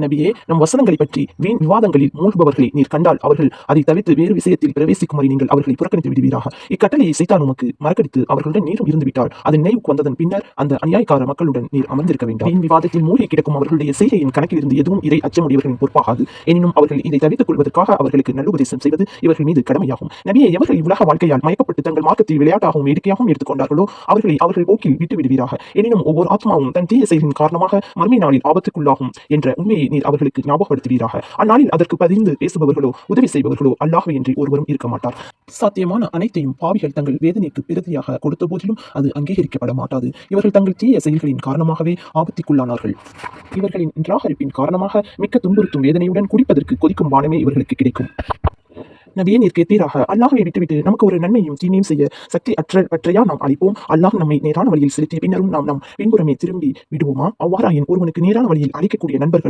நபியே, நம் வசனங்களை பற்றி வீண் விவாதங்களில் மூழ்குபவர்களை நீர் கண்டால் அவர்கள் அதை தவிர்த்து வேறு விஷயத்தில் பிரவேசிக்கும்படி நீங்கள் அவர்களை புறக்கணித்து விடுவீராக. இக்கட்டளையை சைத்தான் உமக்கு மறக்கடித்து அவர்களுடன் நீரும் இருந்துவிட்டால் அது நினைவுக்கு வந்ததன் பின்னர் அந்த அநியாயக்கார மக்களுடன் நீர் அமர்ந்திருக்க வேண்டாம். வீண் விவாதத்தில் மூழ்கி கிடக்கும் அவர்களுடைய செய்கையின் கணக்கில் இருந்து எதுவும் இறை அச்சமுடையவர்களின் பொறுப்பாகாது. எனினும் அவர்கள் இதை தவிர்த்துக் கொள்வதற்காக அவர்களுக்கு நல்லுபதேசம் செய்வது இவர்கள் மீது கடமையாகும். நபியே, எவர்கள் உலக வாழ்க்கையால் மயக்கப்பட்டு தங்கள் மார்க்கத்தில் விளையாட்டாகவும் வேடிக்கையாகவும் எடுத்துக்கொண்டார்களோ அவர்களை அவர்கள் போக்கில் விட்டு விடுவீராக. எனினும் ஒவ்வொரு ஆத்மாவும் தன் தீய செயலின் காரணமாக மறுமை நாளில் ஆபத்துக்குள்ளாகும் என்ற உண்மையை நீர் அவர்களுக்கு ஞாபகப்படுத்துவீராக. அந்நாளில் அதற்கு பதிந்து பேசுபவர்களோ உதவி செய்பவர்களோ அல்லாஹ்வை என்று ஒருவரும் இருக்க மாட்டார். சாத்தியமான அனைத்தையும் பாவிகள் தங்கள் வேதனைக்கு பிரதியாக கொடுத்த போதிலும் அது அங்கீகரிக்கப்பட மாட்டாது. இவர்கள் தங்கள் தீய செயல்களின் காரணமாகவே ஆபத்திற்குள்ளானார்கள். இவர்களின் நிராகரிப்பின் காரணமாக மிக்க துன்புறுத்தும் வேதனையுடன் குடிப்பதற்கு கொதிக்கும் பானமே இவர்களுக்கு கிடைக்கும். நபியே, நீர் கேட்பீராக, அல்லாஹ்வை விட்டுவிட்டு நமக்கு ஒரு நன்மையும் தீமையும் செய்ய சக்தி அற்றவற்றையா நாம் அளிப்போம்? அல்லாஹ் நம்மை நேரான வழியில் செலுத்திய பின்னரும் நாம் நம் பின்புறமே திரும்பி விடுவோமா? அவ்வாறாயின் ஒருவனுக்கு நேரான வழியில் அளிக்கக்கூடிய நண்பர்கள்